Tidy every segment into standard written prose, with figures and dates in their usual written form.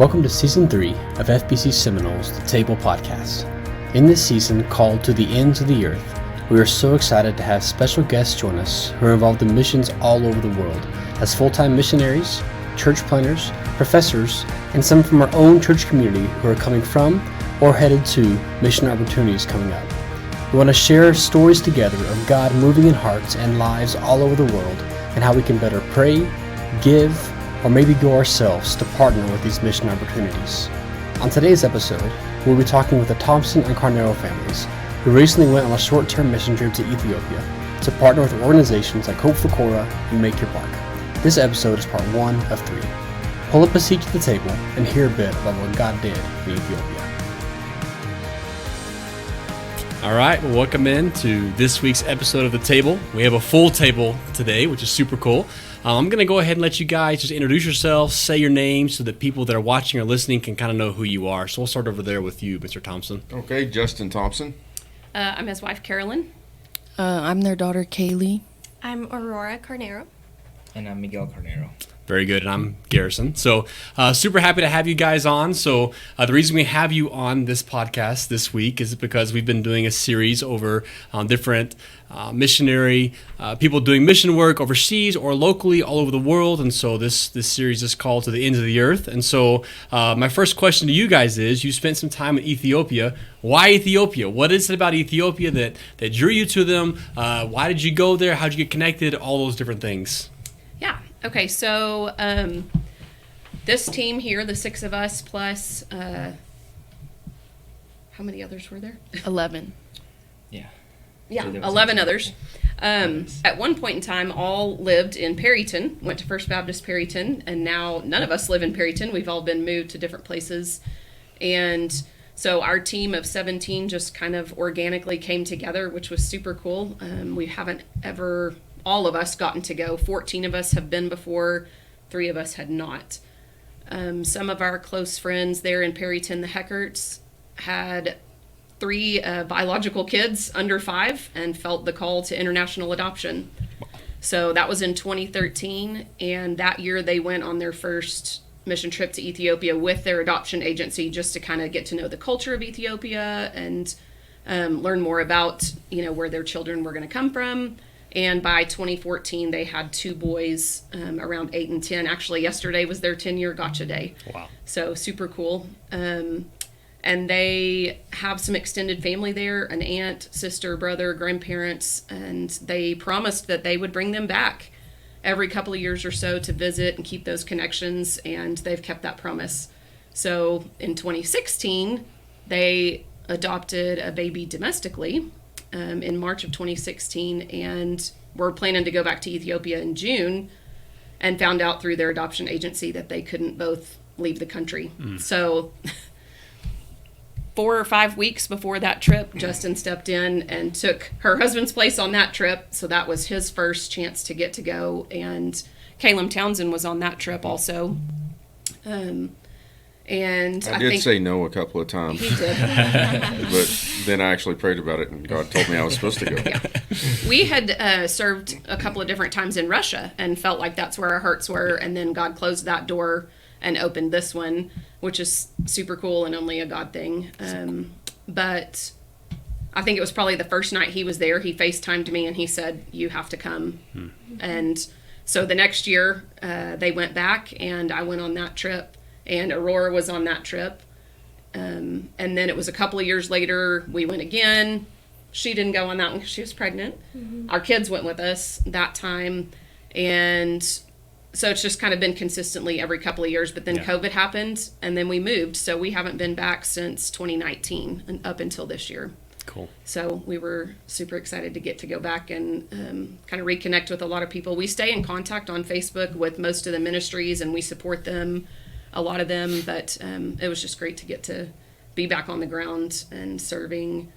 Welcome to Season 3 of FBC Seminoles The Table Podcast. In this season, called To the Ends of the Earth, we are so excited to have special guests join us who are involved in missions all over the world as full-time missionaries, church planners, professors, and some from our own church community who are coming from or headed to mission opportunities coming up. We want to share stories together of God moving in hearts and lives all over the world and how we can better pray, give, or maybe go ourselves to partner with these mission opportunities. On today's episode, we'll be talking with the Thompson and Carnero families, who recently went on a short-term mission trip to Ethiopia to partner with organizations like Hope for Korah and Make Your Mark. This episode is part 1 of 3. Pull up a seat to the table and hear a bit about what God did in Ethiopia. All right, well, welcome in to this week's episode of The Table. We have a full table today, which is super cool. I'm going to go ahead and let you guys just introduce yourselves, say your names so that people that are watching or listening can kind of know who you are. So we'll start over there with you, Mr. Thompson. Okay, Justin Thompson. I'm his wife, Carolyn. I'm their daughter, Kaylee. I'm Aurora Carnero. And I'm Miguel Carnero. Very good, and I'm Garrison. So super happy to have you guys on. So the reason we have you on this podcast this week is because we've been doing a series over different missionary people doing mission work overseas or locally all over the world. And so this series is called To the Ends of the Earth. And so my first question to you guys is, you spent some time in Ethiopia. Why Ethiopia? What is it about Ethiopia that drew you to them? Why did you go there? How did you get connected? All those different things. Yeah. Okay. So this team here, the 6 of us plus, how many others were there? 11. Yeah, 11 others. At one point in time, all lived in Perryton, went to First Baptist Perryton, and now none of us live in Perryton. We've all been moved to different places. And so our team of 17 just kind of organically came together, which was super cool. We haven't ever, all of us, gotten to go. 14 of us have been before, 3 of us had not. Some of our close friends there in Perryton, the Heckerts, had 3 biological kids under 5 and felt the call to international adoption. So that was in 2013, and that year they went on their first mission trip to Ethiopia with their adoption agency just to kind of get to know the culture of Ethiopia and learn more about, where their children were going to come from. And by 2014, they had 2 boys around 8 and 10. Actually, yesterday was their 10-year gotcha day. Wow. So super cool. And they have some extended family there, an aunt, sister, brother, grandparents, and they promised that they would bring them back every couple of years or so to visit and keep those connections, and they've kept that promise. So in 2016, they adopted a baby domestically in March of 2016, and were planning to go back to Ethiopia in June, and found out through their adoption agency that they couldn't both leave the country. So 4 or 5 weeks before that trip, Justin stepped in and took her husband's place on that trip. So that was his first chance to get to go. And Caleb Townsend was on that trip also. And I did say no a couple of times. He did. But then I actually prayed about it, and God told me I was supposed to go. Yeah. We had served a couple of different times in Russia and felt like that's where our hearts were. And then God closed that door and opened this one, which is super cool and only a God thing. But I think it was probably the first night he was there, he FaceTimed me and he said, "You have to come." And so the next year they went back, and I went on that trip, and Aurora was on that trip. And then it was a couple of years later, we went again. She didn't go on that one because she was pregnant. Mm-hmm. Our kids went with us that time. And so it's just kind of been consistently every couple of years, but then COVID happened, and then we moved. So we haven't been back since 2019 and up until this year. Cool. So we were super excited to get to go back and kind of reconnect with a lot of people. We stay in contact on Facebook with most of the ministries, and we support them, a lot of them. But it was just great to get to be back on the ground and serving.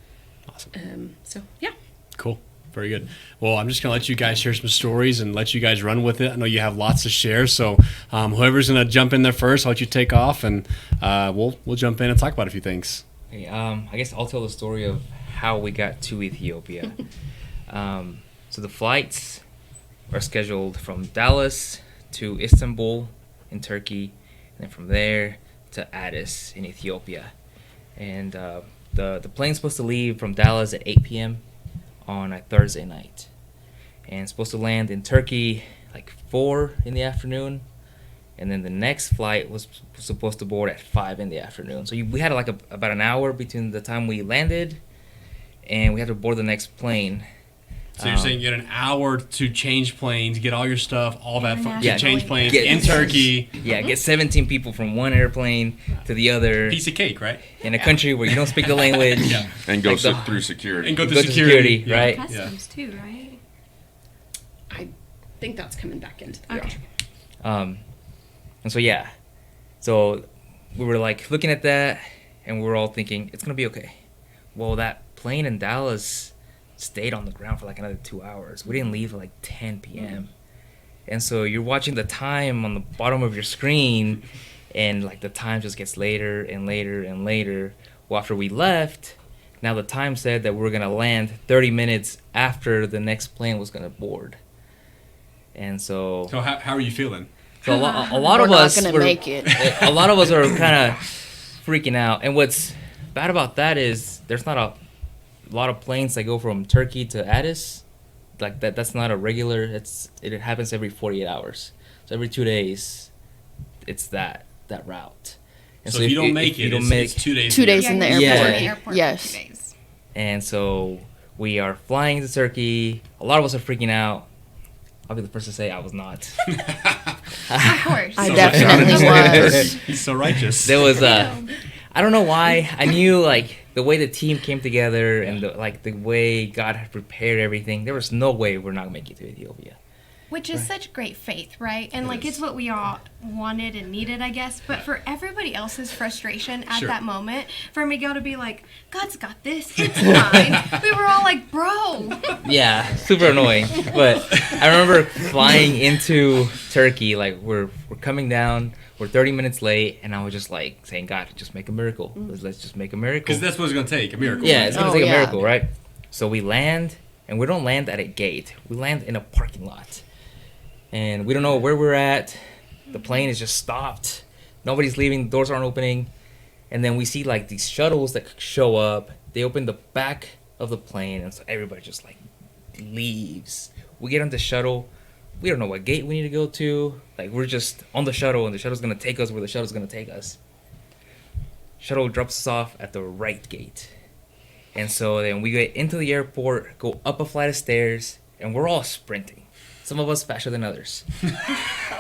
Awesome. So, yeah. Cool. Very good. Well, I'm just going to let you guys share some stories and let you guys run with it. I know you have lots to share, so whoever's going to jump in there first, I'll let you take off, and we'll jump in and talk about a few things. Okay, I guess I'll tell the story of how we got to Ethiopia. So the flights are scheduled from Dallas to Istanbul in Turkey, and then from there to Addis in Ethiopia, and the plane's supposed to leave from Dallas at 8 p.m. on a Thursday night, and supposed to land in Turkey like 4 in the afternoon, and then the next flight was supposed to board at 5 in the afternoon. So we had like about an hour between the time we landed, and we had to board the next plane. So you're saying you get an hour to change planes, get all your stuff, all that, Yeah, change planes get- in Turkey. Yeah, get 17 people from one airplane to the other Piece of cake, right? in a country where you don't speak the language. Yeah. And go Like sit the- through security. And go through Go to security, security, right? Customs too, right? I think that's coming back into the Okay. picture. And so yeah, so we were like looking at that, and we were all thinking it's gonna be okay. Well, that plane in Dallas stayed on the ground for like another 2 hours. We didn't leave till like 10 p.m. And so you're watching the time on the bottom of your screen, and like the time just gets later and later and later. Well, after we left, now the time said that we were gonna land 30 minutes after the next plane was gonna board. And so So how are you feeling? so a lot We're of not us gonna were, make it. a lot of us are kind of freaking out. And what's bad about that is there's not a lot of planes that go from Turkey to Addis. Like that. That's not a regular. It happens every 48 hours. So every 2 days, it's that route. And So if you don't make it, it's 2 days. 2 days in the Yeah. airport. In the airport Yes. for 2 days. And so we are flying to Turkey. A lot of us are freaking out. I'll be the first to say I was not. Of course. I So definitely sounded like was. He's so righteous. There was I don't know why. I knew like the way the team came together and the way God had prepared everything. There was no way we're not gonna make it to Ethiopia. Which is such great faith, right? And like is. it's what we all wanted and needed, I guess. But for everybody else's frustration at Sure. that moment, for Miguel to be like, God's got this, it's fine. We were all like, bro. Yeah, super annoying. But I remember flying into Turkey. Like we're coming down. We're 30 minutes late, and I was just like saying, God, just make a miracle. Let's just make a miracle. Because that's what it's going to take, a miracle. Yeah, it's gonna Oh, take a yeah. miracle, right? So we land, and we don't land at a gate. We land in a parking lot, and we don't know where we're at. The plane is just stopped. Nobody's leaving. The doors aren't opening, and then we see like these shuttles that show up. They open the back of the plane, and so everybody just like leaves. We get on the shuttle. We don't know what gate we need to go to. Like we're just on the shuttle, and the shuttle's gonna take us where the shuttle's gonna take us. Shuttle drops us off at the right gate. And so then we get into the airport, go up a flight of stairs, and we're all sprinting. Some of us faster than others.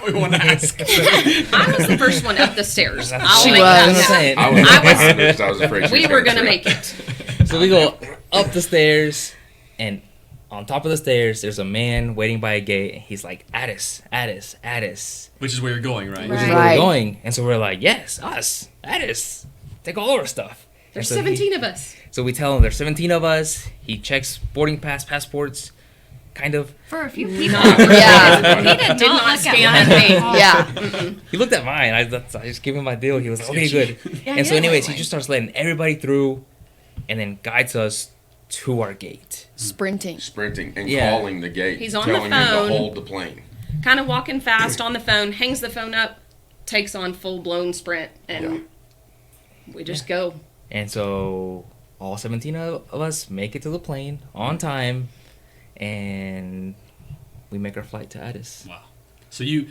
We want to ask. I was the first one up the stairs. I'll She make was. that That's what I'm happen. saying. I was, I was- I was afraid she We was were gonna gonna trip. make it. So we go up the stairs, and on top of the stairs, there's a man waiting by a gate, and he's like, Addis, Addis, Addis, Which is where you're going, right? which is Right. where we're Right. going. And so we're like, yes, us, Addis, take all our stuff. There's And so he- 17 of us. So we tell him there's 17 of us. He checks boarding passports, kind of. For a few people. Yeah. He did Did not not look scan at a thing. my Yeah. He looked at mine. I just gave him my deal. He was like, okay, good. Yeah, And so yeah. anyways, he just starts letting everybody through and then guides us to our gate. Sprinting. Sprinting and Yeah. calling the gate. He's on the telling him phone. to hold the plane. Kind of walking fast on the phone, hangs the phone up, takes on full blown sprint, and we just go. And so all 17 of us make it to the plane on time, and we make our flight to Addis. Wow. So you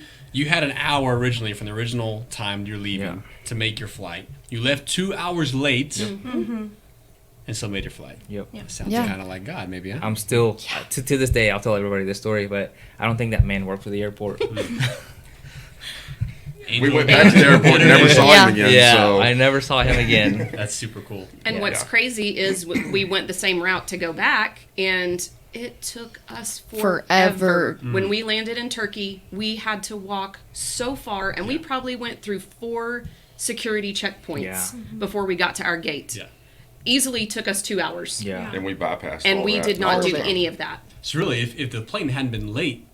had an hour originally from the original time you're leaving Yeah. to make your flight. You left 2 hours late Mm-hmm. and still made your flight. Yep. Sounds Yeah. kind of like God, maybe, huh? I'm still, to this day, I'll tell everybody this story, but I don't think that man worked for the airport. We Angel went of back to the airport and never saw Yeah. him again. yeah, So I never saw him again. That's super cool. And Yeah. what's crazy is we went the same route to go back, and it took us Forever. When we landed in Turkey, we had to walk so far, and we probably went through 4 security checkpoints Yeah. before we got to our gate. Yeah. Easily took us 2 hours. Yeah. and we bypassed And all we that. did not All do of it. any of that. So really, if the plane hadn't been late,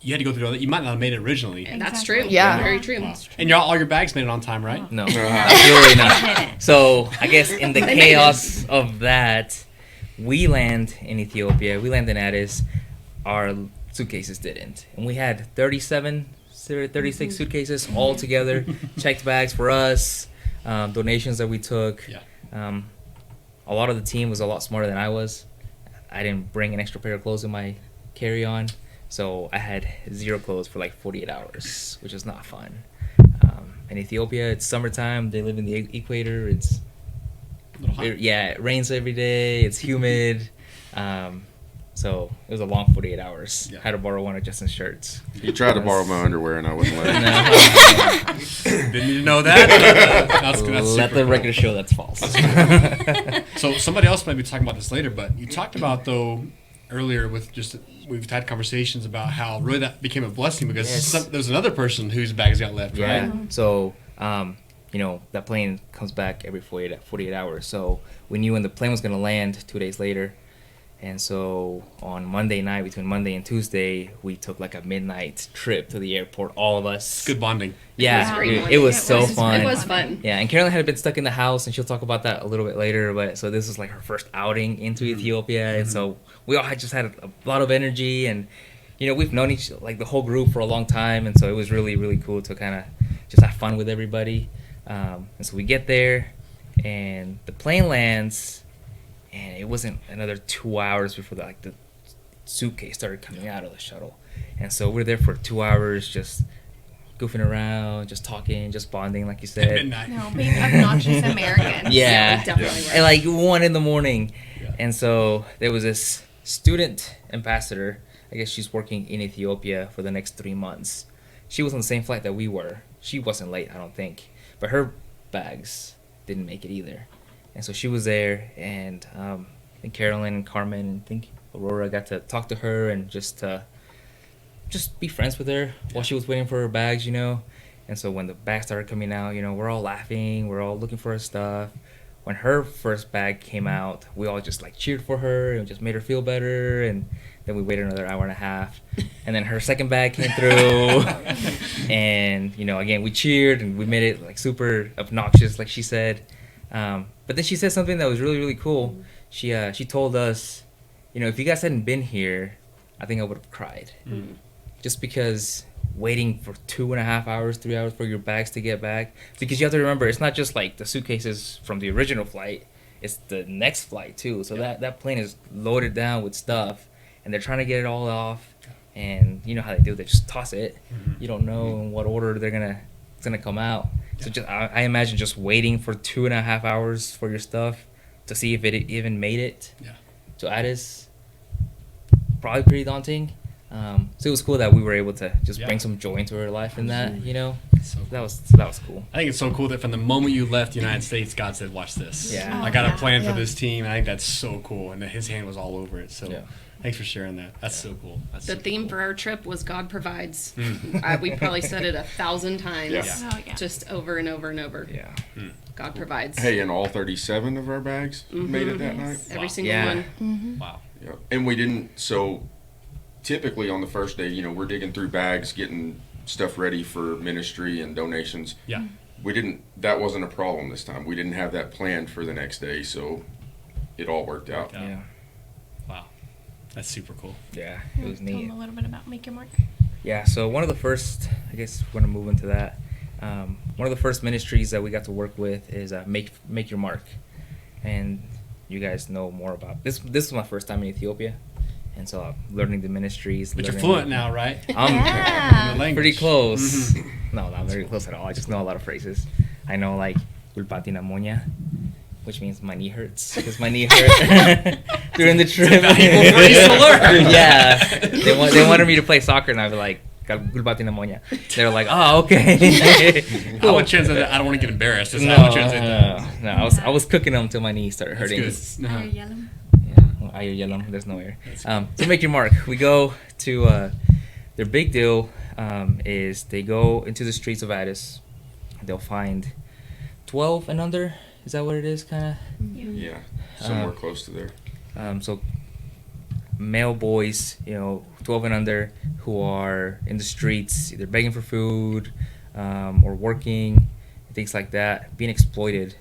you had to go through all that. You might not have made it originally. And that's Exactly. true. Yeah. Very true. And all your bags made it on time, right? No, absolutely not. So I guess in the They made it. chaos of that, we land in Ethiopia. We land in Addis. Our suitcases didn't, and we had 36 suitcases all together, checked bags for us. donations that we took. Yeah. A lot of the team was a lot smarter than I was. I didn't bring an extra pair of clothes in my carry-on, so I had 0 clothes for like 48 hours, which is not fun. In Ethiopia, it's summertime. They live in the equator. It's it rains every day. It's humid. So it was a long 48 hours. Yeah. I had to borrow one of Justin's shirts. You tried to borrow my underwear and I wouldn't let him. Didn't need to know that. That's Let super the cool. record show that's false. So somebody else might be talking about this later, but you talked about though earlier with just we've had conversations about how really that became a blessing because Yes. there was another person whose bags got left, Yeah. right? So, that plane comes back every 48 hours. So we knew when the plane was going to land 2 days later. And so on Monday night, between Monday and Tuesday, we took like a midnight trip to the airport, all of us. Good bonding. Yeah, great. it was so fun. It was fun. Yeah, and Carolyn had been stuck in the house, and she'll talk about that a little bit later. But so this was like her first outing into Ethiopia, and so we all had just had a lot of energy, and we've known the whole group for a long time, and so it was really really cool to kind of just have fun with everybody. And so we get there, and the plane lands, and it wasn't another 2 hours before the suitcase started coming out of the shuttle, and so we're there for 2 hours just goofing around, just talking, just bonding, like you At said. midnight. No, being obnoxious American. Yeah, we definitely were. at like 1 a.m. Yeah. And so there was this student ambassador. I guess she's working in Ethiopia for the next 3 months. She was on the same flight that we were. She wasn't late, I don't think, but her bags didn't make it either. And so she was there, and I think Carolyn and Carmen and I think Aurora got to talk to her and just be friends with her while she was waiting for her bags, And so when the bags started coming out, we're all laughing, we're all looking for her stuff. When her first bag came out, we all just cheered for her and just made her feel better. And then we waited another hour and a half, and then her second bag came through, and again we cheered and we made it super obnoxious, like she said. But then she said something that was really really cool. She told us, if you guys hadn't been here, I think I would have cried. Just because waiting for 2.5 hours, 3 hours for your bags to get back. Because you have to remember, it's not just the suitcases from the original flight, it's the next flight too. So that plane is loaded down with stuff, and they're trying to get it all off. And you know how they do, they just toss it. You don't know in what order it's gonna come out. So I imagine just waiting for 2.5 hours for your stuff to see if it even made it. Yeah. So that is probably pretty daunting. So it was cool that we were able to just bring some joy into her life in that, So that was cool. I think it's so cool that from the moment you left the United States, God said, "Watch this." Yeah. I got a yeah, plan for yeah. this team, and I think that's so cool. And that His hand was all over it. So, Yeah. thanks for sharing that. That's so cool. That's The super theme cool. for our trip was God provides. We probably said it 1,000 times, Yeah. Oh, yeah. just over and over and over. Yeah. God provides. Hey, and all 37 of our bags made it that night. Every Wow. single Yeah. one. Wow. Yeah. And we didn't, so typically on the first day, we're digging through bags, getting stuff ready for ministry and donations. Yeah. That wasn't a problem this time. We didn't have that planned for the next day, so it all worked out. Yeah. Yeah. Wow. That's super cool. Yeah. It was Tell neat. them a little bit about Make Your Mark. Yeah, so one of the first, I guess we're going to move into that. One of the first ministries that we got to work with is Make Your Mark. And you guys know more about this. This was my first time in Ethiopia. And so I'm learning the ministries. But you're learning- fluent now, right? I'm Yeah. The language. pretty close. Mhm. No, not very close at all. I just know a lot of phrases. I know Ulpati na monya, which means my knee hurts because my knee hurt during the trip. valuable phrase to learn. Yeah, they wanted me to play soccer, and I was like, "Ulpati na monya." They were like, "Oh, okay." I would translate that. I don't want to get embarrassed. That's No, how I would translate that. no, I was cooking them until my knee started That's hurting. good. Are Uh-huh. you yellow? Yeah, well, Ayo Yelam, there's no air. To Make Your Mark, we go to their big deal is they go into the streets of Addis. They'll find 12 and under. Is that what it is, kind of? Yeah, somewhere close to there. So male boys, 12 and under, who are in the streets, either begging for food or working, things like that, being exploited.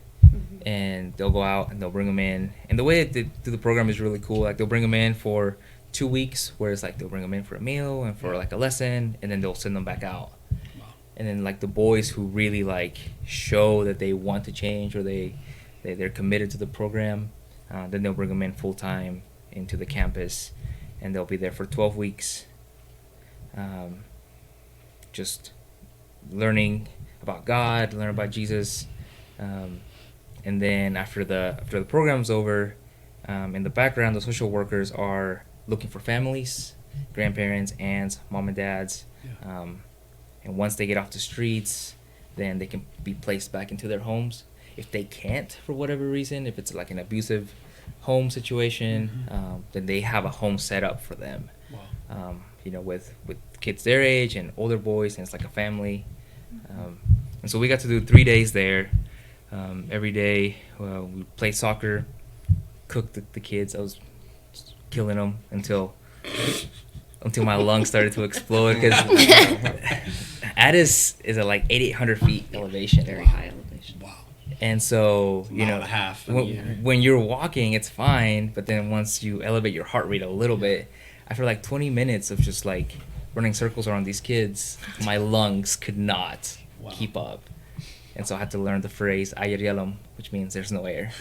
And they'll go out and they'll bring them in. And the way they do the program is really cool. They'll bring them in for 2 weeks, where it's they'll bring them in for a meal and for a lesson, and then they'll send them back out. Wow. and then like the boys who really like show that they want to change or they're committed to the program, then they'll bring them in full time into the campus, and they'll be there for 12 weeks, just learning about God, learning about Jesus, and then after the program's over, in the background, the social workers are looking for families, grandparents, aunts, mom and dads. Yeah. And once they get off the streets, then they can be placed back into their homes. If they can't, for whatever reason, if it's like an abusive home situation, then they have a home set up for them. Wow. With kids their age and older boys, and it's like a family. And so we got to do 3 days there. Every day we played soccer, cooked the kids. I was killing them until my lungs started to explode, because Addis is at like 8,800 feet elevation. Very high elevation. Wow. And so, Mile and a half. when you're walking, it's fine, but then once you elevate your heart rate a little bit, after like 20 minutes of just like running circles around these kids, my lungs could not keep up. And so I had to learn the phrase "ayer yalam," which means there's no air.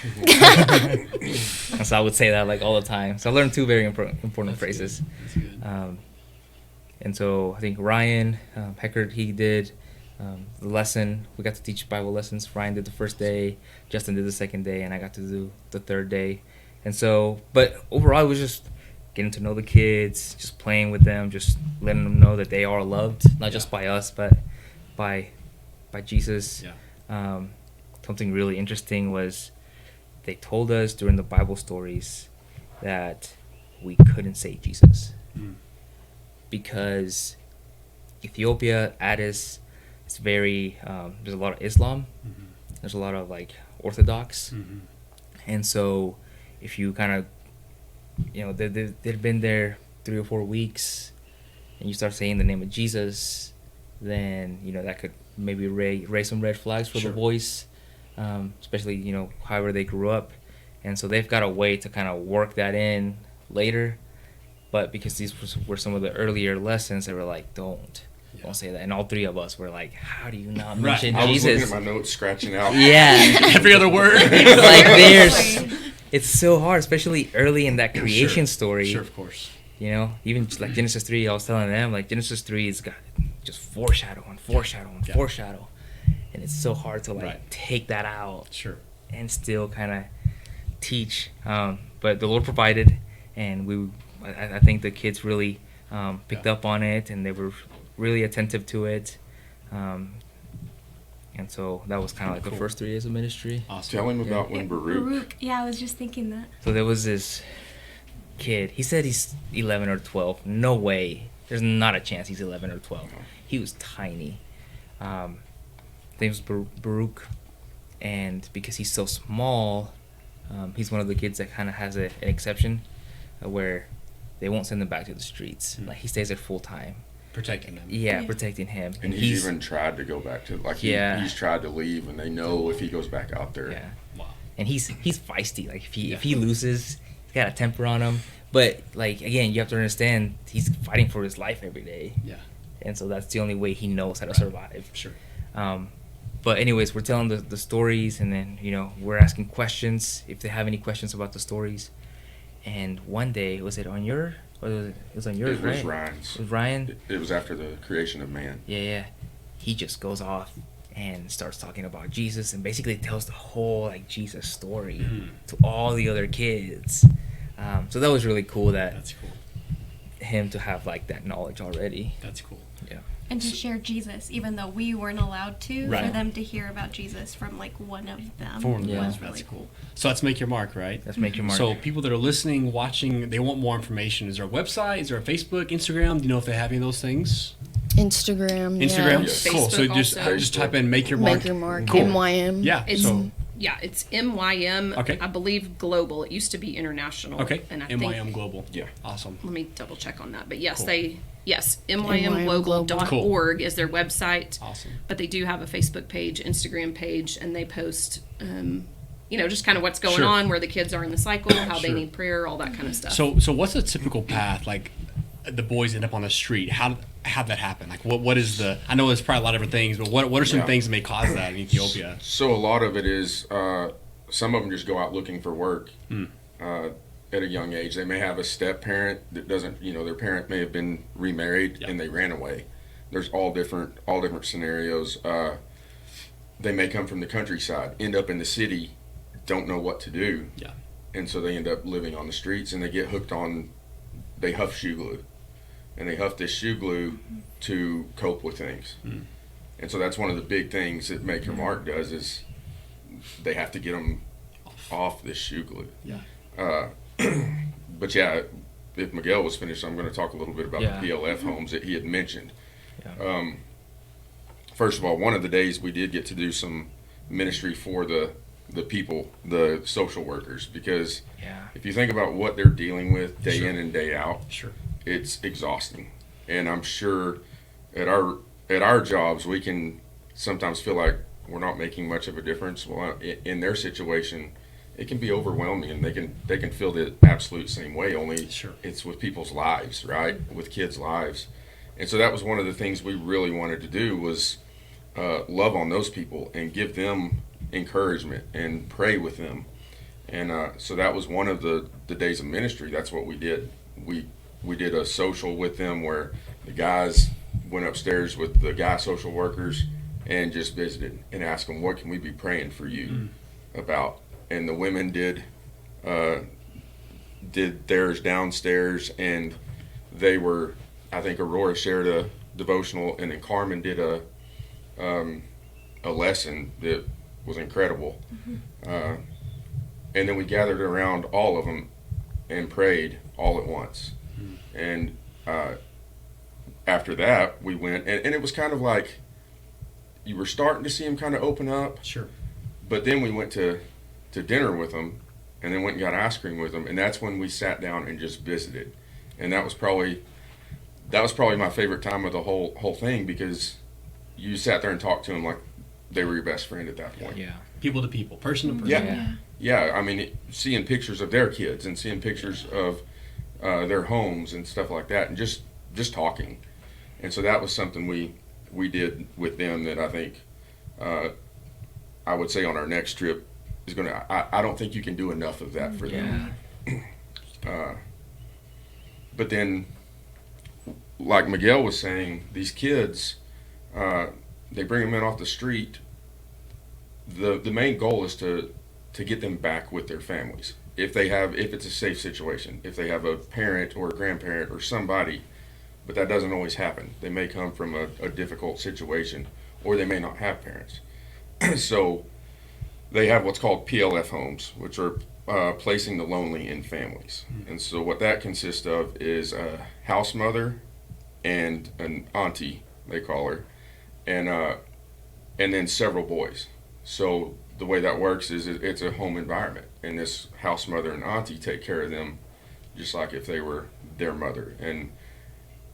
And so I would say that like all the time. So I learned two very important phrases. That's good. And so I think Ryan Heckert, he did the lesson. We got to teach Bible lessons. Ryan did the first day, Justin did the second day, and I got to do the third day. And so, but overall, it was just getting to know the kids, just playing with them, just letting them know that they are loved, not just by us, but by Jesus. Yeah. Something really interesting was they told us during the Bible stories that we couldn't say Jesus because Ethiopia, Addis, it's very there's a lot of Islam, there's a lot of like Orthodox, and so if you kind of they'd been there 3 or 4 weeks, and you start saying the name of Jesus, then that could maybe raise some red flags for the boys, especially however they grew up, and so they've got a way to kind of work that in later, but because these were some of the earlier lessons, they were like, don't say that, and all three of us were like, how do you not mention I was Jesus? looking at my notes, scratching out. Every other word. Like it's so hard, especially early in that creation story. Sure, of course. Even like Genesis 3, I was telling them, like Genesis 3 has got just foreshadow and foreshadow and foreshadow. And it's so hard to take that out and still kind of teach. But the Lord provided, and I think the kids really picked up on it, and they were really attentive to it. And so that was kind of like the first 3 days of ministry. Awesome. Tell him about when Baruch. Yeah, I was just thinking that. So there was this kid. He said he's 11 or 12. No way. There's not a chance he's 11 or 12. He was tiny. His name was Baruch. And because he's so small, he's one of the kids that kind of has an exception where they won't send him back to the streets. Like he stays there full time. Protecting him. Yeah, protecting him. And he's even tried to go back to, he's tried to leave, and they know if he goes back out there. Yeah. Wow. And he's feisty. Like if he loses, he's got a temper on him. But like again, you have to understand he's fighting for his life every day. Yeah. And so that's the only way he knows how to survive. Sure. But anyways, we're telling the stories, and then we're asking questions if they have any questions about the stories. And one day, was it on your? It was on yours, right? It was Ryan's. It was Ryan? It was after the creation of man. Yeah. He just goes off and starts talking about Jesus, and basically tells the whole Jesus story to all the other kids. So that was really cool. That's cool. Him to have that knowledge already. That's cool. Yeah. And to share Jesus, even though we weren't allowed to, Right. for them to hear about Jesus from one of them Yeah. was really That's cool. So let's make your mark, right? Let's make your mark. So people that are listening, watching, they want more information. Is there a website? Is there a Facebook, Instagram? Do you know if they have any of those things? Instagram. Instagram? Yeah. Cool. So Facebook just also. type in Make Your Mark. Make your mark. Cool. MYM. Yeah. It's MYM. Okay. I believe global. It used to be international. Okay. And I MYM think, Global. Yeah. Awesome. let me double check on that. But yes, Cool. mymglobal.org is their website. Awesome. But they do have a Facebook page, Instagram page, and they post, just kind of what's going Sure. on, where the kids are in the cycle, how they Sure. need prayer, all that kind of stuff. So what's a typical path? the boys end up on the street? How'd that happen? Like, what is the? I know there's probably a lot of different things, but what are some things that may cause that in Ethiopia? So a lot of it is some of them just go out looking for work at a young age. They may have a step parent that doesn't, their parent may have been remarried and they ran away. There's all different scenarios. They may come from the countryside, end up in the city, don't know what to do, and so they end up living on the streets, and they get hooked on. They huff shoe glue, and they huff this shoe glue to cope with things. And so that's one of the big things that Maker Mark does is they have to get them off this shoe glue. But yeah, if Miguel was finished, I'm going to talk a little bit about the PLF homes that he had mentioned. First of all, one of the days we did get to do some ministry for the people, the social workers, because if you think about what they're dealing with day in and day out, it's exhausting. And I'm sure at our jobs we can sometimes feel like we're not making much of a difference. Well, in their situation, it can be overwhelming, and they can feel the absolute same way. Only it's with people's lives, right? With kids' lives. And so that was one of the things we really wanted to do was love on those people and give them encouragement and pray with them. And so that was one of the days of ministry. That's what we did. We did a social with them where the guys went upstairs with the guy social workers and just visited and asked them, what can we be praying for you about? And the women did theirs downstairs, and they were, I think Aurora shared a devotional, and then Carmen did a lesson that was incredible. And then we gathered around all of them and prayed all at once. And after that, we went, and it was kind of like you were starting to see them kind of open up. But then we went to dinner with them, and then went and got ice cream with them, and that's when we sat down and just visited. And that was probably my favorite time of the whole thing, because you sat there and talked to them like they were your best friend at that point. People to people, person to person. I mean, seeing pictures of their kids and seeing pictures of their homes and stuff like that, and just talking. And so that was something we did with them that I think I would say on our next trip is going to, I don't think you can do enough of that for them. But then, like Miguel was saying, these kids, they bring them in off the street. The main goal is to get them back with their families. If it's a safe situation, if they have a parent or a grandparent or somebody, but that doesn't always happen. They may come from a difficult situation, or they may not have parents. So they have what's called PLF homes, which are placing the lonely in families. And so what that consists of is a house mother and an auntie, they call her, and then several boys. So the way that works is it's a home environment, and this house mother and auntie take care of them just like if they were their mother. And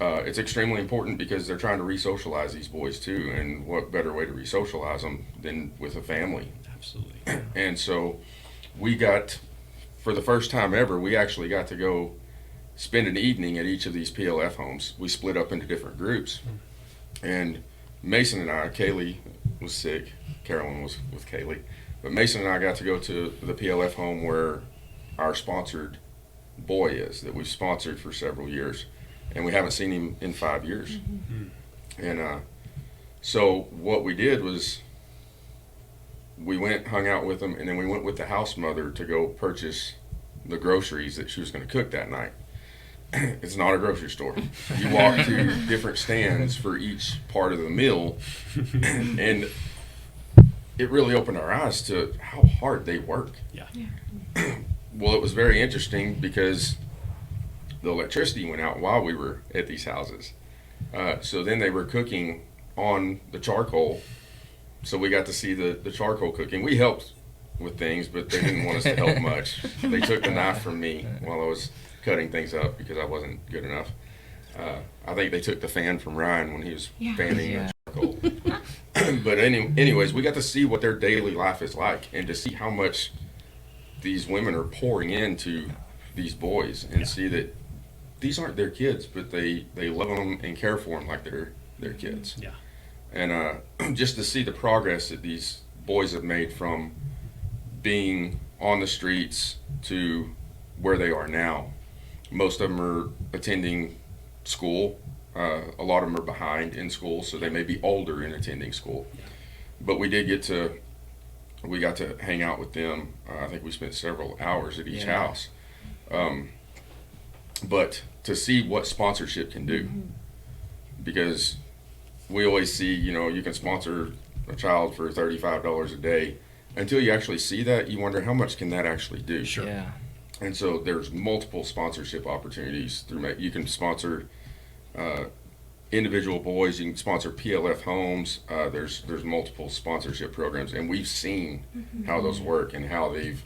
it's extremely important because they're trying to re-socialize these boys too, and what better way to re-socialize them than with a family? Absolutely. And so we got, for the first time ever, we actually got to go spend an evening at each of these PLF homes. We split up into different groups, and Mason and I, Kaylee was sick, Carolyn was with Kaylee, but Mason and I got to go to the PLF home where our sponsored boy is, that we've sponsored for several years, and we haven't seen him in 5 years. And so what we did was we went, hung out with them, and then we went with the house mother to go purchase the groceries that she was going to cook that night. It's not a grocery store. You walk to different stands for each part of the meal, and it really opened our eyes to how hard they work. Well, it was very interesting because the electricity went out while we were at these houses. So then they were cooking on the charcoal. So we got to see the charcoal cooking. We helped with things, but they didn't want us to help much. They took the knife from me while I was cutting things up because I wasn't good enough. I think they took the fan from Ryan when he was fanning the charcoal. But anyways, we got to see what their daily life is like, and to see how much these women are pouring into these boys, and see that these aren't their kids, but they love them and care for them like they're their kids. Yeah. And just to see the progress that these boys have made from being on the streets to where they are now. Most of them are attending school. A lot of them are behind in school, so they may be older in attending school. But we got to hang out with them. I think we spent several hours at each house. But to see what sponsorship can do, because we always see, you can sponsor a child for $35 a day. Until you actually see that, you wonder how much can that actually do. Sure. Yeah. And so there's multiple sponsorship opportunities you can sponsor individual boys. You can sponsor PLF homes. There's multiple sponsorship programs, and we've seen how those work and how they've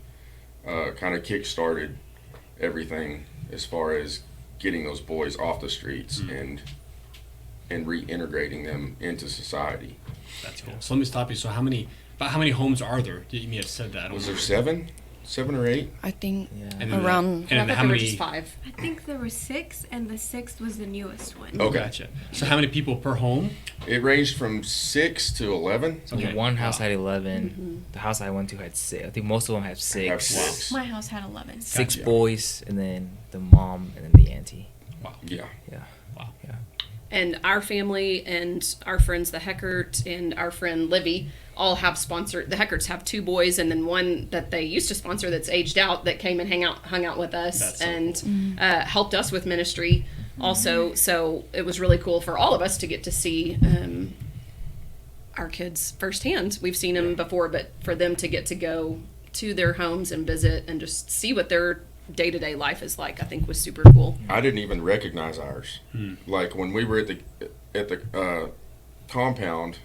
kind of kick-started everything as far as getting those boys off the streets and reintegrating them into society. That's cool. So let me stop you. So how many homes are there? You may have said that. Was there seven or eight? I think Yeah. And then around. and I then thought how there were many? just 5. I think there were 6, and the 6th was the newest one. Okay. Gotcha. So how many people per home? It ranged from 6 to 11. Okay. One house Wow. had 11. The house I went to had 6. I think most of them have 6. Have 6. My house had 11. 6 Gotcha. boys, and then the mom, and then the auntie. Yeah. Yeah. Wow. Yeah. And our family and our friends, the Heckert and our friend Livy, all have sponsored. The Heckerts have 2 boys, and then one that they used to sponsor that's aged out that came and hung out with us That's so and helped us with ministry also. So it was really cool for all of us to get to see our kids firsthand. We've seen them before, but for them to get to go to their homes and visit and just see what their day-to-day life is like, I think was super cool. I didn't even recognize ours. Like when we were at the compound,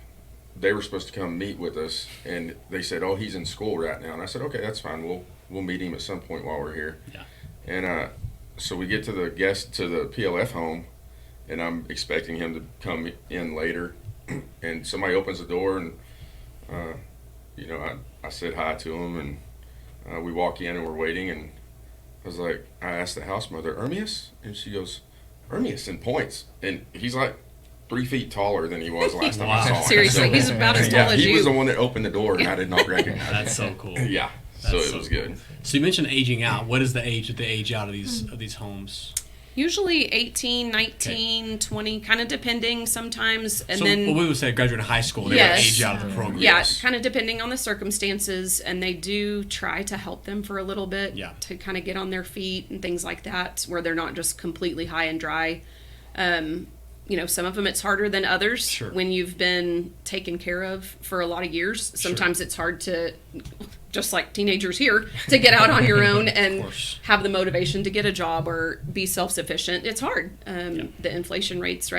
they were supposed to come meet with us, and they said, "Oh, he's in school right now." And I said, "Okay, that's fine. We'll meet him at some point while we're here." Yeah. And so we get to the PLF home, and I'm expecting him to come in later, and somebody opens the door, and I said hi to him, and we walk in, and we're waiting, and I asked the house mother, "Ermias?" And she goes, "Ermias," and points, and he's like 3 feet taller than he was last time I saw him. Seriously, he's about as tall as he you. was the one that opened the door, and I did not recognize him. That's so cool. Yeah, so That's it so was cool. good. So you mentioned aging out. What is the age that they age out of these homes? Usually 18, 19, 20, kind of depending sometimes. And So then, what we would say, graduate high school, they Yes. would age out of the program. yeah, Yes. kind of depending on the circumstances. And they do try to help them for a little bit Yeah. to kind of get on their feet and things like that, where they're not just completely high and dry. Some of them it's harder than others. Sure. When you've been taken care of for a lot of years. Sometimes it's hard to, just like teenagers here, to get out on your own and course. have the motivation to get a job or be self-sufficient. It's hard. The inflation rates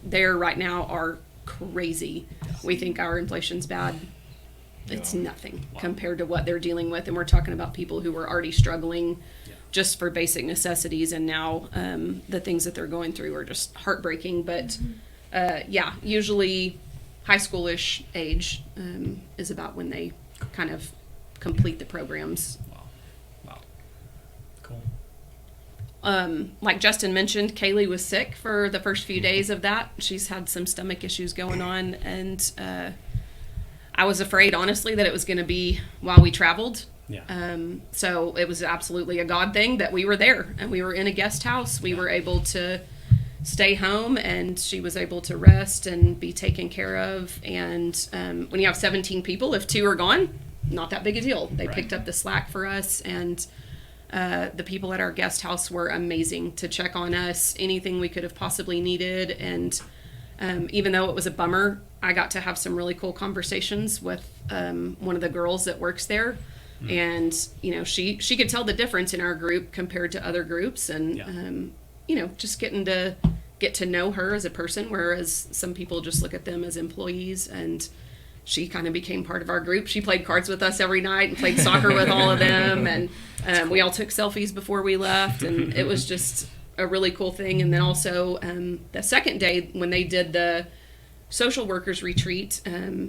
there right now are crazy. We think our inflation's bad. It's nothing compared to what they're dealing with. And we're talking about people who were already struggling just for basic necessities, and now the things that they're going through are just heartbreaking. But usually high schoolish age is about when they kind of complete the programs. Wow. Cool. Like Justin mentioned, Kaylee was sick for the first few days of that. She's had some stomach issues going on, and I was afraid, honestly, that it was going to be while we traveled. Yeah. So it was absolutely a God thing that we were there and we were in a guest house. We were able to stay home, and she was able to rest and be taken care of. And when you have 17 people, if 2 are gone, not that big a deal. They picked up the slack for us, and the people at our guest house were amazing to check on us, anything we could have possibly needed. And even though it was a bummer, I got to have some really cool conversations with one of the girls that works there. And she could tell the difference in our group compared to other groups, and just getting to get to know her as a person, whereas some people just look at them as employees. And she kind of became part of our group. She played cards with us every night and played soccer with all of them, and we all took selfies before we left, and it was just a really cool thing. And then also the second day when they did the social workers retreat,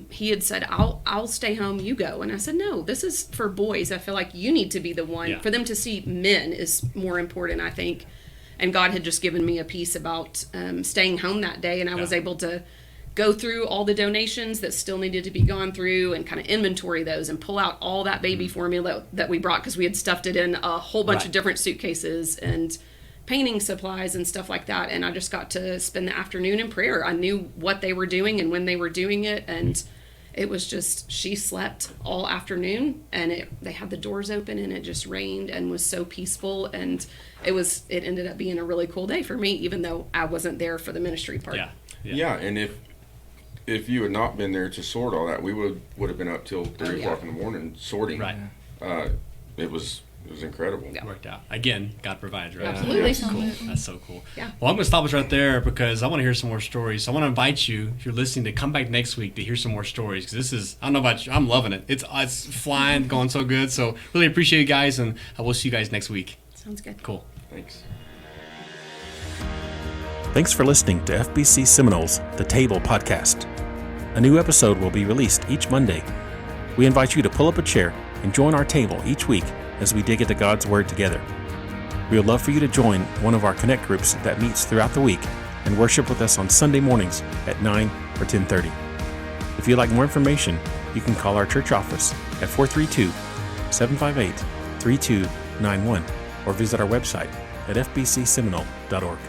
he had said, I'll stay home, you go. And I said, no, this is for boys. I feel like you need to be the one. Yeah. For them to see men is more important, I think. And God had just given me a piece about staying home that day, and I was able to go through all the donations that still needed to be gone through and kind of inventory those and pull out all that baby formula that we brought, because we had stuffed it in a whole bunch of different suitcases and painting supplies and stuff like that. And I just got to spend the afternoon in prayer. I knew what they were doing and when they were doing it, and it was just, she slept all afternoon, and they had the doors open, and it just rained and was so peaceful, and it ended up being a really cool day for me, even though I wasn't there for the ministry part. Yeah, and if you had not been there to sort all that, we would have been up till 3 o'clock in the morning sorting. Right. It was incredible. It worked out. Again, God provides, right? Absolutely. That's cool. That's so cool. Yeah. Well, I'm going to stop us right there because I want to hear some more stories. So I want to invite you, if you're listening, to come back next week to hear some more stories, because this is, I don't know about you, I'm loving it. It's flying, going so good. So really appreciate you guys, and we'll see you guys next week. Sounds good. Cool. Thanks. Thanks for listening to FBC Seminoles, The Table Podcast. A new episode will be released each Monday. We invite you to pull up a chair and join our table each week as we dig into God's Word together. We would love for you to join one of our Connect groups that meets throughout the week and worship with us on Sunday mornings at 9 or 10:30. If you'd like more information, you can call our church office at 432-758-3291 or visit our website at fbcseminole.org.